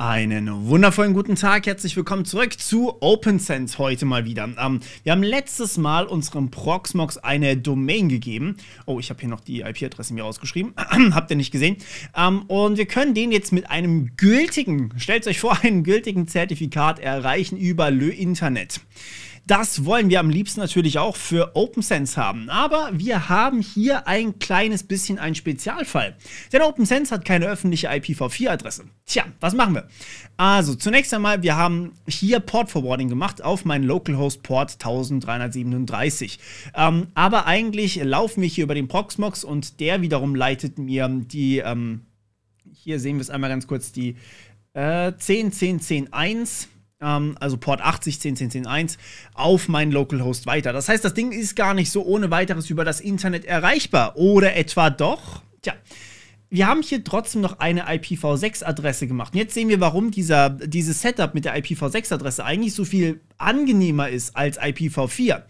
Einen wundervollen guten Tag, herzlich willkommen zurück zu OpenSense heute mal wieder. Wir haben letztes Mal unserem Proxmox eine Domain gegeben. Oh, ich habe hier noch die IP-Adresse mir rausgeschrieben, habt ihr nicht gesehen. Und wir können den jetzt mit einem gültigen, stellt euch vor, einem gültigen Zertifikat erreichen über Le Internet. Das wollen wir am liebsten natürlich auch für OpenSense haben, aber wir haben hier ein kleines bisschen einen Spezialfall. Denn OpenSense hat keine öffentliche IPv4-Adresse. Tja, was machen wir? Also, zunächst einmal, wir haben hier Port Forwarding gemacht auf meinen Localhost Port 1337. Aber eigentlich laufen wir hier über den Proxmox und der wiederum leitet mir die, hier sehen wir es einmal ganz kurz, die 10.10.10.1, also Port 80, 10.10.10.1 auf meinen Localhost weiter. Das heißt, das Ding ist gar nicht so ohne weiteres über das Internet erreichbar. Oder etwa doch? Tja, wir haben hier trotzdem noch eine IPv6-Adresse gemacht. Und jetzt sehen wir, warum dieses Setup mit der IPv6-Adresse eigentlich so viel angenehmer ist als IPv4.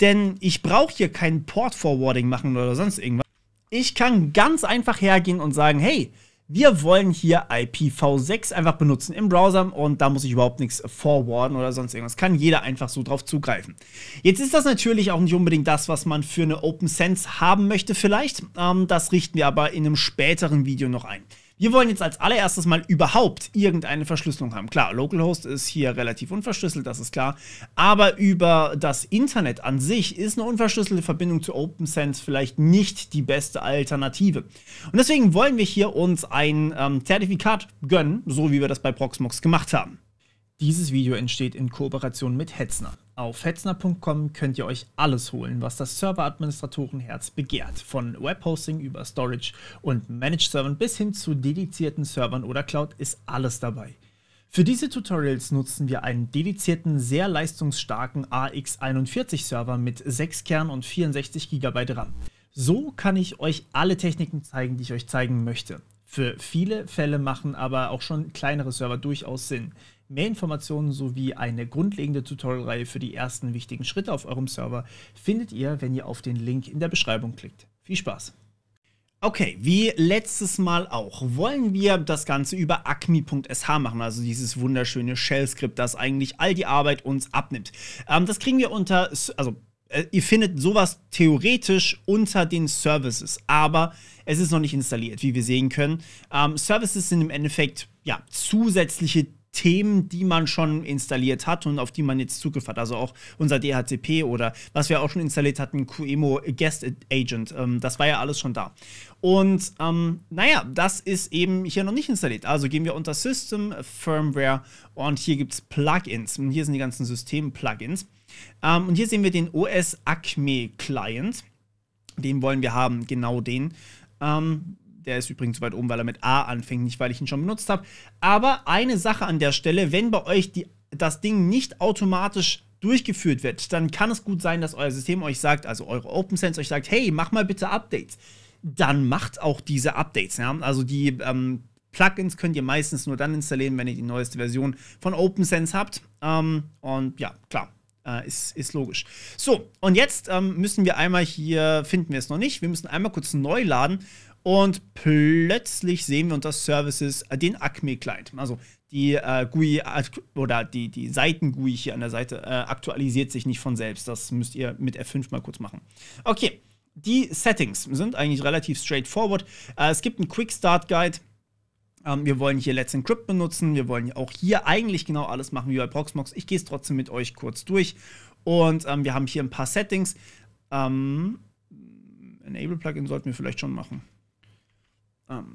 Denn ich brauche hier kein Port-Forwarding machen oder sonst irgendwas. Ich kann ganz einfach hergehen und sagen, hey, wir wollen hier IPv6 einfach benutzen im Browser und da muss ich überhaupt nichts forwarden oder sonst irgendwas. Kann jeder einfach so drauf zugreifen. Jetzt ist das natürlich auch nicht unbedingt das, was man für eine OpenSense haben möchte vielleicht. Das richten wir aber in einem späteren Video noch ein. Wir wollen jetzt als allererstes mal überhaupt irgendeine Verschlüsselung haben. Klar, Localhost ist hier relativ unverschlüsselt, das ist klar. Aber über das Internet an sich ist eine unverschlüsselte Verbindung zu OpenSense vielleicht nicht die beste Alternative. Und deswegen wollen wir hier uns ein Zertifikat gönnen, so wie wir das bei Proxmox gemacht haben. Dieses Video entsteht in Kooperation mit Hetzner. Auf hetzner.com könnt ihr euch alles holen, was das Serveradministratorenherz begehrt. Von Webhosting über Storage und Managed Servern bis hin zu dedizierten Servern oder Cloud ist alles dabei. Für diese Tutorials nutzen wir einen dedizierten, sehr leistungsstarken AX41 Server mit 6 Kernen und 64 GB RAM. So kann ich euch alle Techniken zeigen, die ich euch zeigen möchte. Für viele Fälle machen aber auch schon kleinere Server durchaus Sinn. Mehr Informationen sowie eine grundlegende Tutorial-Reihe für die ersten wichtigen Schritte auf eurem Server findet ihr, wenn ihr auf den Link in der Beschreibung klickt. Viel Spaß! Okay, wie letztes Mal auch, wollen wir das Ganze über acme.sh machen, also dieses wunderschöne Shell-Skript, das eigentlich all die Arbeit uns abnimmt. Das kriegen wir unter, ihr findet sowas theoretisch unter den Services, aber es ist noch nicht installiert, wie wir sehen können. Services sind im Endeffekt ja zusätzliche Themen, die man schon installiert hat und auf die man jetzt Zugriff hat. Also auch unser DHCP oder was wir auch schon installiert hatten, QEMU Guest Agent. Das war ja alles schon da. Und naja, das ist eben hier noch nicht installiert. Also gehen wir unter System, Firmware und hier gibt es Plugins. Und hier sind die ganzen System-Plugins. Und hier sehen wir den OS Acme Client. Den wollen wir haben, genau den. Der ist übrigens weit oben, weil er mit A anfängt, nicht weil ich ihn schon benutzt habe. Aber eine Sache an der Stelle, wenn bei euch das Ding nicht automatisch durchgeführt wird, dann kann es gut sein, dass euer System euch sagt, also eure OpenSense euch sagt, hey, mach mal bitte Updates. Dann macht auch diese Updates. Ja? Also die Plugins könnt ihr meistens nur dann installieren, wenn ihr die neueste Version von OpenSense habt. Und ja, klar. Ist logisch. So, und jetzt müssen wir einmal hier, finden wir es noch nicht, wir müssen einmal kurz neu laden und plötzlich sehen wir unter Services den Acme-Client. Also die GUI oder die Seiten-GUI hier an der Seite aktualisiert sich nicht von selbst. Das müsst ihr mit F5 mal kurz machen. Okay, die Settings sind eigentlich relativ straightforward. Es gibt einen Quick Start Guide. Wir wollen hier Let's Encrypt benutzen. Wir wollen auch hier eigentlich genau alles machen wie bei Proxmox. Ich gehe es trotzdem mit euch kurz durch. Und wir haben hier ein paar Settings. Enable Plugin sollten wir vielleicht schon machen.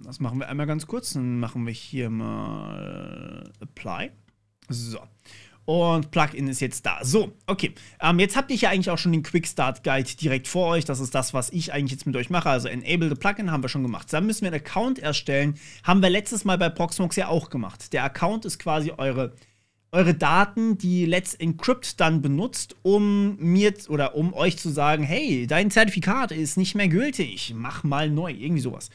Das machen wir einmal ganz kurz. Dann machen wir hier mal Apply. So. Und Plugin ist jetzt da. So, okay. Jetzt habt ihr ja eigentlich auch schon den Quick Start Guide direkt vor euch. Das ist das, was ich eigentlich jetzt mit euch mache. Also Enable the Plugin haben wir schon gemacht. Dann müssen wir einen Account erstellen. Haben wir letztes Mal bei Proxmox ja auch gemacht. Der Account ist quasi eure Daten, die Let's Encrypt dann benutzt, um euch zu sagen, hey, dein Zertifikat ist nicht mehr gültig. Mach mal neu. Irgendwie sowas.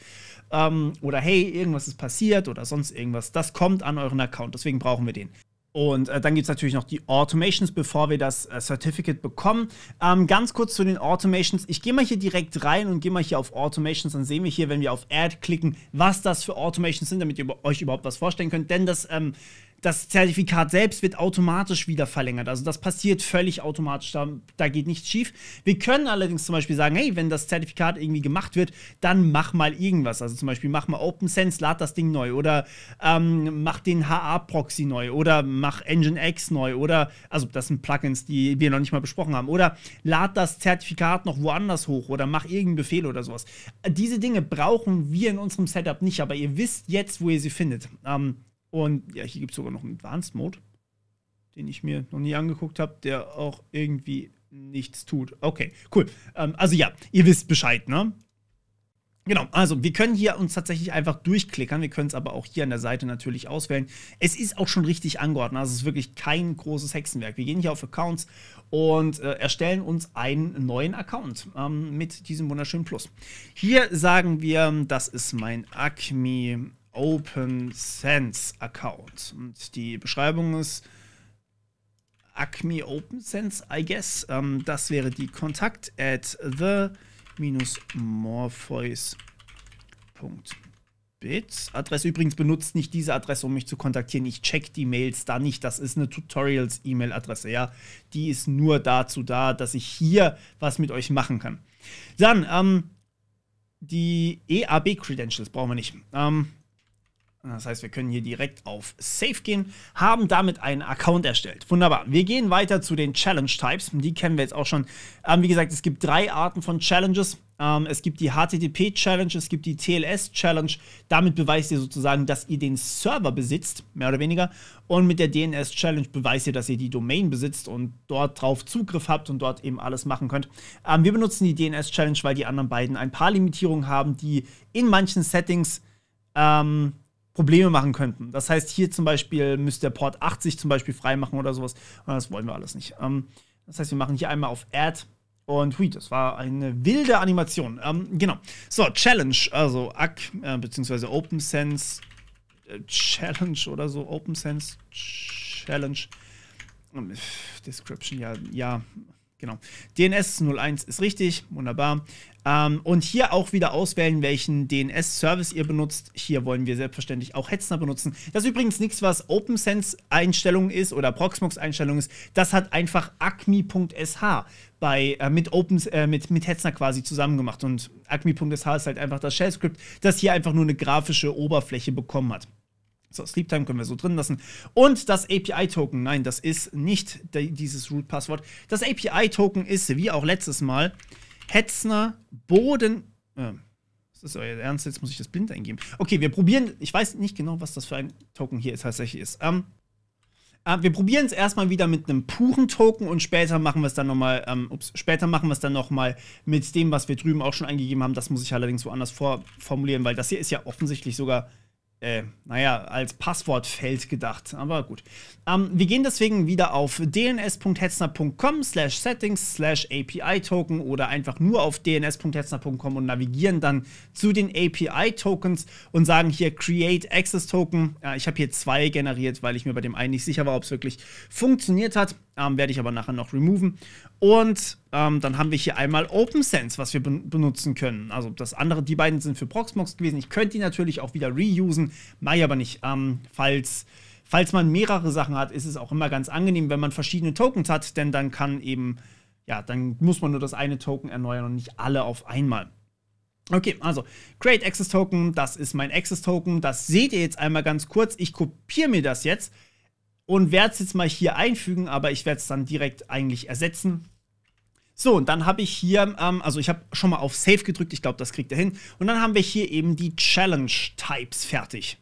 Oder hey, irgendwas ist passiert oder sonst irgendwas. Das kommt an euren Account. Deswegen brauchen wir den. Und dann gibt es natürlich noch die Automations, bevor wir das Certificate bekommen. Ganz kurz zu den Automations. Ich gehe mal hier direkt rein und gehe mal hier auf Automations. Dann sehen wir hier, wenn wir auf Add klicken, was das für Automations sind, damit ihr euch überhaupt was vorstellen könnt. Denn das Zertifikat selbst wird automatisch wieder verlängert. Also das passiert völlig automatisch, da geht nichts schief. Wir können allerdings zum Beispiel sagen, hey, wenn das Zertifikat irgendwie gemacht wird, dann mach mal irgendwas. Also zum Beispiel mach mal OpenSense, lad das Ding neu oder mach den HA-Proxy neu oder mach Nginx neu oder, also das sind Plugins, die wir noch nicht mal besprochen haben, oder lad das Zertifikat noch woanders hoch oder mach irgendeinen Befehl oder sowas. Diese Dinge brauchen wir in unserem Setup nicht, aber ihr wisst jetzt, wo ihr sie findet. Und ja, hier gibt es sogar noch einen Advanced Mode, den ich mir noch nie angeguckt habe, der auch irgendwie nichts tut. Okay, cool. Also ja, ihr wisst Bescheid, ne? Genau, also wir können hier uns tatsächlich einfach durchklickern. Wir können es aber auch hier an der Seite natürlich auswählen. Es ist auch schon richtig angeordnet, also es ist wirklich kein großes Hexenwerk. Wir gehen hier auf Accounts und erstellen uns einen neuen Account mit diesem wunderschönen Plus. Hier sagen wir, das ist mein Acme OpenSense Account. Und die Beschreibung ist Acme OpenSense, I guess. Das wäre die Kontakt at the-morpheus.bit. Adresse übrigens, benutzt nicht diese Adresse, um mich zu kontaktieren. Ich check die Mails da nicht. Das ist eine Tutorials-E-Mail-Adresse, ja. Die ist nur dazu da, dass ich hier was mit euch machen kann. Dann, die EAB-Credentials brauchen wir nicht. Das heißt, wir können hier direkt auf Save gehen, haben damit einen Account erstellt. Wunderbar. Wir gehen weiter zu den Challenge-Types. Die kennen wir jetzt auch schon. Wie gesagt, es gibt 3 Arten von Challenges. Es gibt die HTTP-Challenge, es gibt die TLS-Challenge. Damit beweist ihr sozusagen, dass ihr den Server besitzt, mehr oder weniger. Und mit der DNS-Challenge beweist ihr, dass ihr die Domain besitzt und dort drauf Zugriff habt und dort eben alles machen könnt. Wir benutzen die DNS-Challenge, weil die anderen beiden ein paar Limitierungen haben, die in manchen Settings Probleme machen könnten. Das heißt, hier zum Beispiel müsst ihr Port 80 zum Beispiel freimachen oder sowas. Das wollen wir alles nicht. Das heißt, wir machen hier einmal auf Add und hui, das war eine wilde Animation. Genau. So, Challenge, also beziehungsweise OpenSense Challenge oder so. OpenSense Challenge. Description, ja. Genau. DNS 01 ist richtig, wunderbar. Und hier auch wieder auswählen, welchen DNS-Service ihr benutzt. Hier wollen wir selbstverständlich auch Hetzner benutzen. Das ist übrigens nichts, was OpenSense-Einstellung ist oder Proxmox-Einstellung ist. Das hat einfach acme.sh mit Hetzner quasi zusammen gemacht. Und acme.sh ist halt einfach das Shell-Script, das hier einfach nur eine grafische Oberfläche bekommen hat. So, Sleeptime können wir so drin lassen. Und das API-Token, nein, das ist nicht dieses Root-Passwort. Das API-Token ist, wie auch letztes Mal, Hetzner Boden. Ist das euer Ernst? Jetzt muss ich das blind eingeben. Okay, wir probieren. Ich weiß nicht genau, was das für ein Token hier tatsächlich ist. Wir probieren es erstmal wieder mit einem puren Token und später machen wir es dann nochmal. Mit dem, was wir drüben auch schon eingegeben haben. Das muss ich allerdings woanders vorformulieren, weil das hier ist ja offensichtlich sogar als Passwortfeld gedacht, aber gut. Wir gehen deswegen wieder auf dns.hetzner.com/settings/API-Token oder einfach nur auf dns.hetzner.com und navigieren dann zu den API-Tokens und sagen hier Create Access Token. Ich habe hier 2 generiert, weil ich mir bei dem einen nicht sicher war, ob es wirklich funktioniert hat. Werde ich aber nachher noch removen. Und dann haben wir hier einmal OpenSense, was wir benutzen können. Also das andere, die beiden sind für Proxmox gewesen. Ich könnte die natürlich auch wieder reusen, mache ich aber nicht. Falls man mehrere Sachen hat, ist es auch immer ganz angenehm, wenn man verschiedene Tokens hat, denn dann dann muss man nur das eine Token erneuern und nicht alle auf einmal. Okay, also Create Access Token, das ist mein Access Token. Das seht ihr jetzt einmal ganz kurz. Ich kopiere mir das jetzt und werde es jetzt mal hier einfügen, aber ich werde es dann direkt eigentlich ersetzen. So, und dann habe ich hier, also ich habe schon mal auf Save gedrückt, ich glaube, das kriegt er hin. Und dann haben wir hier eben die Challenge-Types fertig.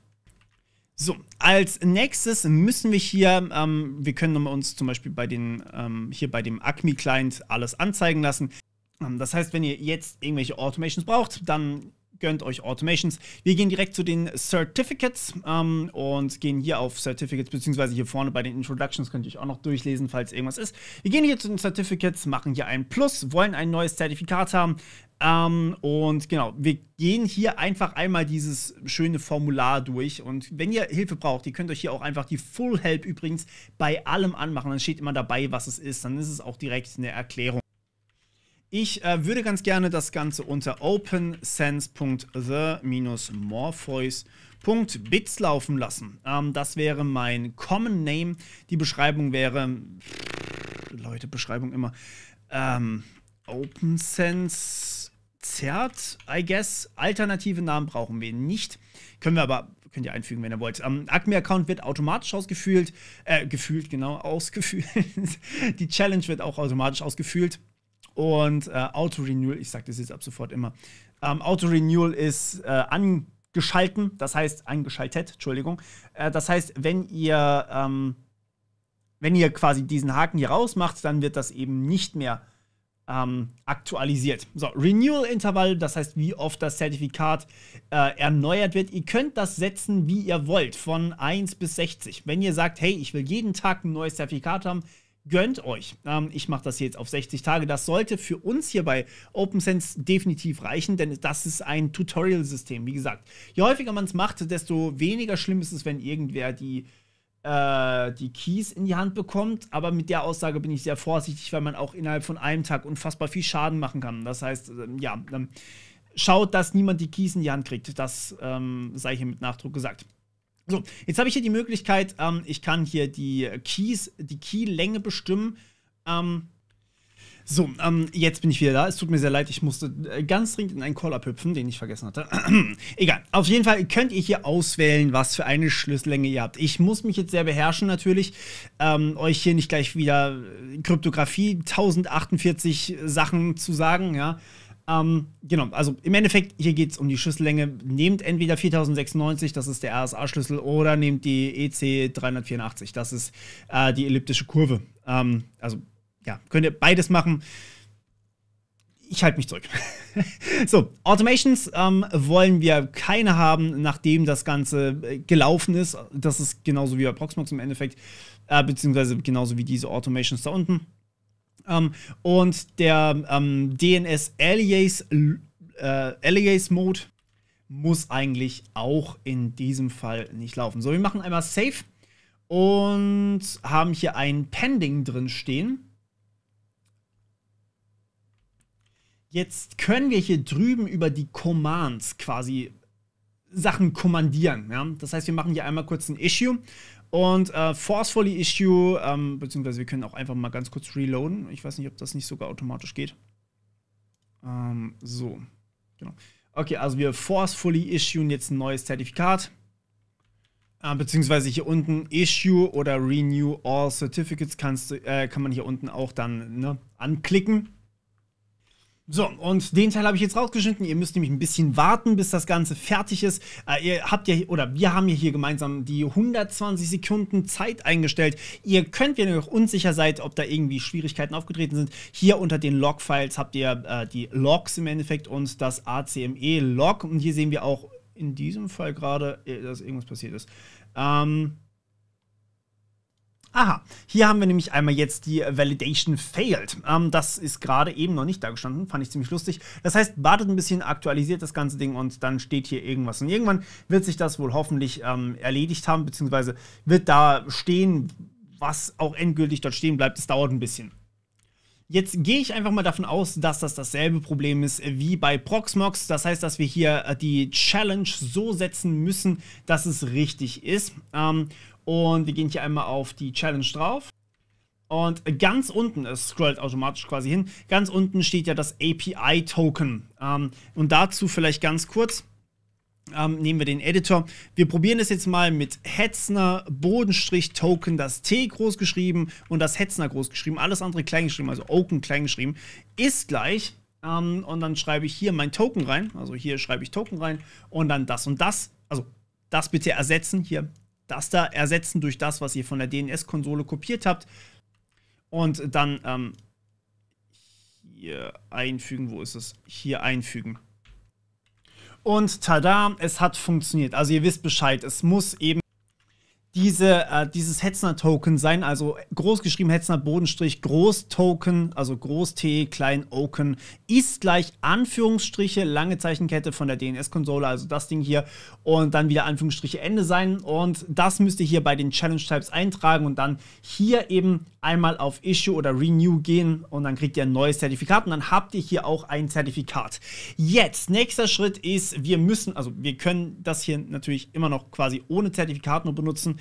So, als nächstes müssen wir hier, wir können uns zum Beispiel hier bei dem Acme-Client alles anzeigen lassen. Das heißt, wenn ihr jetzt irgendwelche Automations braucht, dann gönnt euch Automations. Wir gehen direkt zu den Certificates und gehen hier auf Certificates, beziehungsweise hier vorne bei den Introductions könnt ihr euch auch noch durchlesen, falls irgendwas ist. Wir gehen hier zu den Certificates, machen hier ein Plus, wollen ein neues Zertifikat haben. Und genau, wir gehen hier einfach einmal dieses schöne Formular durch. Und wenn ihr Hilfe braucht, ihr könnt euch hier auch einfach die Full Help übrigens bei allem anmachen. Dann steht immer dabei, was es ist. Dann ist es auch direkt eine Erklärung. Ich würde ganz gerne das Ganze unter opensense.the-morpheus.bits laufen lassen. Das wäre mein Common Name. Die Beschreibung wäre, Leute, Beschreibung immer, OpenSense Zert, I guess. Alternative Namen brauchen wir nicht. Könnt ihr einfügen, wenn ihr wollt. Acme-Account wird automatisch ausgefüllt. Ausgefüllt. Die Challenge wird auch automatisch ausgefüllt. Und Auto-Renewal, ich sage das jetzt ab sofort immer. Auto-Renewal ist angeschalten, das heißt angeschaltet, Entschuldigung. Das heißt, wenn ihr quasi diesen Haken hier rausmacht, dann wird das eben nicht mehr aktualisiert. So, Renewal-Intervall, das heißt, wie oft das Zertifikat erneuert wird. Ihr könnt das setzen, wie ihr wollt, von 1 bis 60. Wenn ihr sagt, hey, ich will jeden Tag ein neues Zertifikat haben, gönnt euch. Ich mache das jetzt auf 60 Tage. Das sollte für uns hier bei OpenSense definitiv reichen, denn das ist ein Tutorial-System. Wie gesagt, je häufiger man es macht, desto weniger schlimm ist es, wenn irgendwer die Keys in die Hand bekommt. Aber mit der Aussage bin ich sehr vorsichtig, weil man auch innerhalb von einem Tag unfassbar viel Schaden machen kann. Das heißt, schaut, dass niemand die Keys in die Hand kriegt. Das sei hier mit Nachdruck gesagt. So, jetzt habe ich hier die Möglichkeit, ich kann hier die Keylänge bestimmen. Jetzt bin ich wieder da. Es tut mir sehr leid, ich musste ganz dringend in einen Call abhüpfen, den ich vergessen hatte. Egal, auf jeden Fall könnt ihr hier auswählen, was für eine Schlüssellänge ihr habt. Ich muss mich jetzt sehr beherrschen natürlich, euch hier nicht gleich wieder Kryptographie 1048 Sachen zu sagen, ja. Genau, also im Endeffekt, hier geht es um die Schlüssellänge. Nehmt entweder 4096, das ist der RSA-Schlüssel, oder nehmt die EC 384, das ist die elliptische Kurve. Könnt ihr beides machen. Ich halte mich zurück. So, Automations wollen wir keine haben, nachdem das Ganze gelaufen ist. Das ist genauso wie bei Proxmox im Endeffekt, beziehungsweise genauso wie diese Automations da unten. Und der DNS Alias Mode muss eigentlich auch in diesem Fall nicht laufen. So, wir machen einmal Save und haben hier ein Pending drin stehen. Jetzt können wir hier drüben über die Commands quasi Sachen kommandieren. Ja? Das heißt, wir machen hier einmal kurz ein Issue. Und Forcefully Issue, beziehungsweise wir können auch einfach mal ganz kurz reloaden. Ich weiß nicht, ob das nicht sogar automatisch geht. So, genau. Okay, also wir Forcefully Issuen jetzt ein neues Zertifikat. Beziehungsweise hier unten Issue oder Renew All Certificates kann man hier unten auch dann anklicken. So, und den Teil habe ich jetzt rausgeschnitten. Ihr müsst nämlich ein bisschen warten, bis das Ganze fertig ist. Wir haben hier gemeinsam die 120 Sekunden Zeit eingestellt. Ihr könnt, wenn ihr noch unsicher seid, ob da irgendwie Schwierigkeiten aufgetreten sind, hier unter den Log-Files habt ihr die Logs im Endeffekt und das ACME-Log. Und hier sehen wir auch in diesem Fall gerade, dass irgendwas passiert ist. Hier haben wir nämlich einmal jetzt die Validation failed. Das ist gerade eben noch nicht da gestanden, fand ich ziemlich lustig. Das heißt, wartet ein bisschen, aktualisiert das ganze Ding und dann steht hier irgendwas. Und irgendwann wird sich das wohl hoffentlich erledigt haben, beziehungsweise wird da stehen, was auch endgültig dort stehen bleibt. Das dauert ein bisschen. Jetzt gehe ich einfach mal davon aus, dass das dasselbe Problem ist wie bei Proxmox. Das heißt, dass wir hier die Challenge so setzen müssen, dass es richtig ist. Und wir gehen hier einmal auf die Challenge drauf. Und ganz unten, es scrollt automatisch quasi hin, ganz unten steht ja das API-Token. Und dazu vielleicht ganz kurz, nehmen wir den Editor. Wir probieren es jetzt mal mit Hetzner Bodenstrich-Token, das T groß geschrieben und das Hetzner groß geschrieben. Alles andere klein geschrieben, also Oken klein geschrieben, ist gleich. Und dann schreibe ich hier mein Token rein. Also hier schreibe ich Token rein und dann das und das. Also das bitte ersetzen hier. Das da ersetzen durch das, was ihr von der DNS-Konsole kopiert habt. Und dann hier einfügen. Wo ist es? Hier einfügen. Und tada, es hat funktioniert. Also ihr wisst Bescheid, es muss eben dieses Hetzner-Token sein, also groß geschrieben Hetzner Bodenstrich, Groß-Token, also Groß-T, Klein-Oken, ist gleich Anführungsstriche, lange Zeichenkette von der DNS-Konsole, also das Ding hier, und dann wieder Anführungsstriche Ende sein. Und das müsst ihr hier bei den Challenge-Types eintragen und dann hier eben einmal auf Issue oder Renew gehen und dann kriegt ihr ein neues Zertifikat und dann habt ihr hier auch ein Zertifikat. Jetzt, nächster Schritt ist, wir können das hier natürlich immer noch quasi ohne Zertifikat nur benutzen,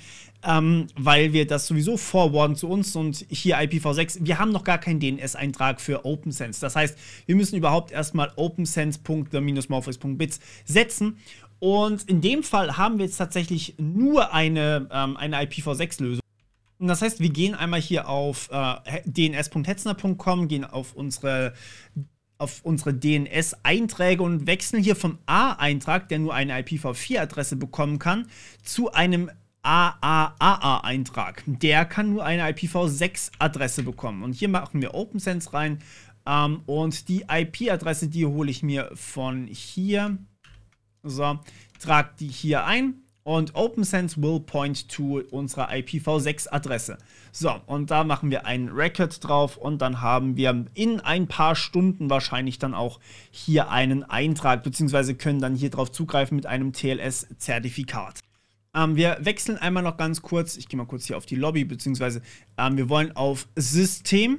weil wir das sowieso forwarden zu uns und hier IPv6, wir haben noch gar keinen DNS-Eintrag für OpenSense. Das heißt, wir müssen überhaupt erstmal opensense.the-morpheus.bits setzen und in dem Fall haben wir jetzt tatsächlich nur eine IPv6-Lösung. Und das heißt, wir gehen einmal hier auf dns.hetzner.com, gehen auf unsere DNS-Einträge und wechseln hier vom A-Eintrag, der nur eine IPv4-Adresse bekommen kann, zu einem AAAA-Eintrag. Der kann nur eine IPv6-Adresse bekommen. Und hier machen wir OpenSense rein. Und die IP-Adresse, die hole ich mir von hier. So, trage die hier ein. Und OpenSense will point to unserer IPv6-Adresse. So, und da machen wir einen Record drauf und dann haben wir in ein paar Stunden wahrscheinlich dann auch hier einen Eintrag, beziehungsweise können dann hier drauf zugreifen mit einem TLS-Zertifikat. Wir wechseln einmal noch ganz kurz, ich gehe mal kurz hier auf die Lobby, beziehungsweise wir wollen auf System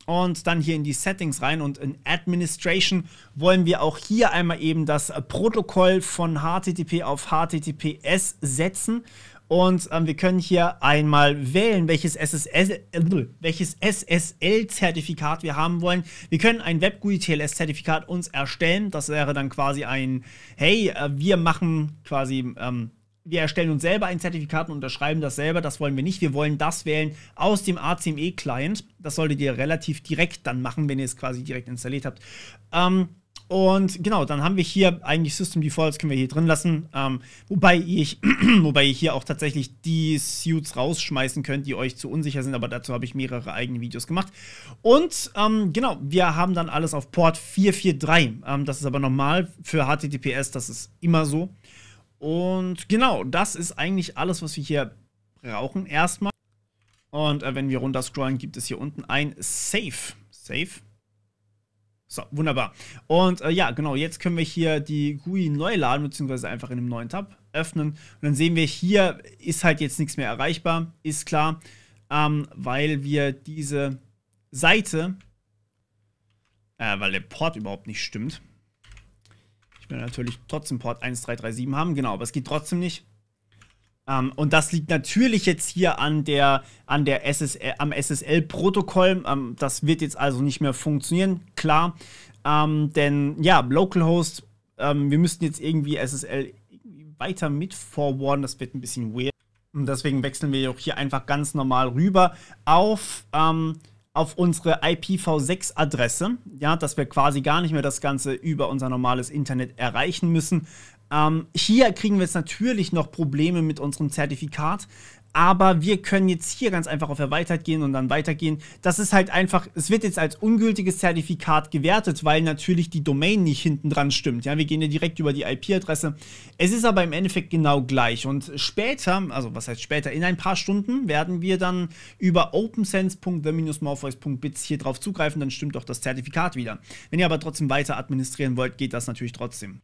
und dann hier in die Settings rein und in Administration wollen wir auch hier einmal eben das Protokoll von HTTP auf HTTPS setzen. Und wir können hier einmal wählen, welches SSL-Zertifikat wir haben wollen. Wir können ein WebGUI-TLS-Zertifikat uns erstellen. Das wäre dann quasi ein, hey, wir machen quasi... wir erstellen uns selber ein Zertifikat und unterschreiben das selber. Das wollen wir nicht. Wir wollen das wählen aus dem ACME-Client. Das solltet ihr relativ direkt dann machen, wenn ihr es quasi direkt installiert habt. Und genau, dann haben wir hier eigentlich System Defaults, können wir hier drin lassen. Wobei ihr hier auch tatsächlich die Suits rausschmeißen könnt, die euch zu unsicher sind. Aber dazu habe ich mehrere eigene Videos gemacht. Und genau, wir haben dann alles auf Port 443. Das ist aber normal für HTTPS. Das ist immer so. Und genau, das ist eigentlich alles, was wir hier brauchen erstmal. Und wenn wir runter scrollen, gibt es hier unten ein Save. Save. So, wunderbar. Und ja, genau, jetzt können wir hier die GUI neu laden, beziehungsweise einfach in einem neuen Tab öffnen. Und dann sehen wir, hier ist halt jetzt nichts mehr erreichbar, ist klar, weil wir diese Seite, weil der Port überhaupt nicht stimmt. Ich will natürlich trotzdem Port 1337 haben, genau, aber es geht trotzdem nicht. Und das liegt natürlich jetzt hier am SSL-Protokoll. Das wird jetzt also nicht mehr funktionieren, klar. Denn ja, Localhost, wir müssten jetzt irgendwie SSL weiter mit forwarden, das wird ein bisschen weird. Und deswegen wechseln wir auch hier einfach ganz normal rüber auf unsere IPv6-Adresse, ja, dass wir quasi gar nicht mehr das Ganze über unser normales Internet erreichen müssen. Hier kriegen wir jetzt natürlich noch Probleme mit unserem Zertifikat, aber wir können jetzt hier ganz einfach auf Erweitert gehen und dann weitergehen. Das ist halt einfach, es wird jetzt als ungültiges Zertifikat gewertet, weil natürlich die Domain nicht hinten dran stimmt. Ja, wir gehen ja direkt über die IP-Adresse. Es ist aber im Endeffekt genau gleich. Und später, also was heißt später, in ein paar Stunden werden wir dann über opensense.the-morpheus.bits hier drauf zugreifen, dann stimmt doch das Zertifikat wieder. Wenn ihr aber trotzdem weiter administrieren wollt, geht das natürlich trotzdem.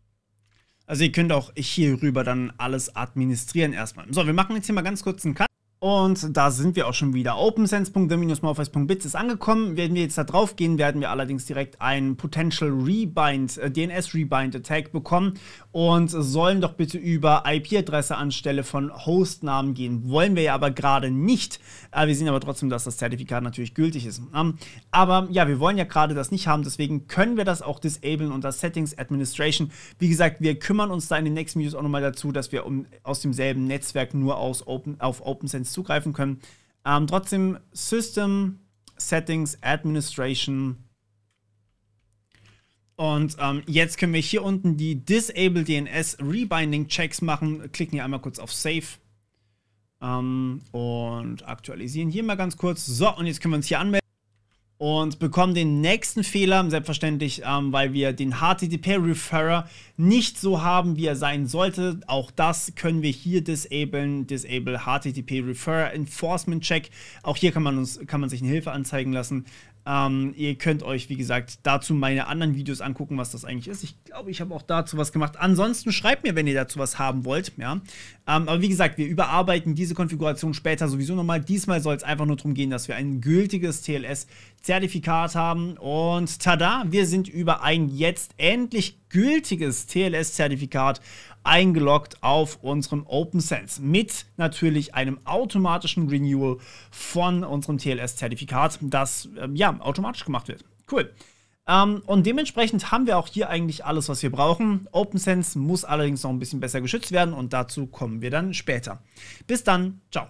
Also ihr könnt auch hier rüber dann alles administrieren erstmal. So, wir machen jetzt hier mal ganz kurz einen Cut. Und da sind wir auch schon wieder. opensense.the-morpheus.bits ist angekommen. Wenn wir jetzt da drauf gehen, werden wir allerdings direkt einen Potential Rebind, DNS Rebind Attack bekommen und sollen doch bitte über IP-Adresse anstelle von Hostnamen gehen. Wollen wir ja aber gerade nicht. Wir sehen aber trotzdem, dass das Zertifikat natürlich gültig ist. Aber ja, wir wollen ja gerade das nicht haben, deswegen können wir das auch disablen unter Settings Administration. Wie gesagt, wir kümmern uns da in den nächsten Videos auch nochmal dazu, dass wir aus demselben Netzwerk nur auf OpenSense zugreifen können. Trotzdem System, Settings, Administration. Und jetzt können wir hier unten die Disable DNS Rebinding Checks machen. Klicken hier einmal kurz auf Save. Und aktualisieren hier mal ganz kurz. So, und jetzt können wir uns hier anmelden. und bekommen den nächsten Fehler, selbstverständlich, weil wir den HTTP-Referrer nicht so haben, wie er sein sollte. Auch das können wir hier disablen. Disable HTTP-Referrer Enforcement Check. Auch hier kann man sich eine Hilfe anzeigen lassen. Ihr könnt euch, wie gesagt, dazu meine anderen Videos angucken, was das eigentlich ist. Ich glaube, ich habe auch dazu was gemacht. Ansonsten schreibt mir, wenn ihr dazu was haben wollt. Ja? Aber wie gesagt, wir überarbeiten diese Konfiguration später sowieso nochmal. Diesmal soll es einfach nur darum gehen, dass wir ein gültiges TLS-Zertifikat haben. Und tada, wir sind über ein jetzt endlich gültiges TLS-Zertifikat eingeloggt auf unserem OpenSense mit natürlich einem automatischen Renewal von unserem TLS-Zertifikat, das ja automatisch gemacht wird. Cool. Und dementsprechend haben wir auch hier eigentlich alles, was wir brauchen. OpenSense muss allerdings noch ein bisschen besser geschützt werden und dazu kommen wir dann später. Bis dann, ciao.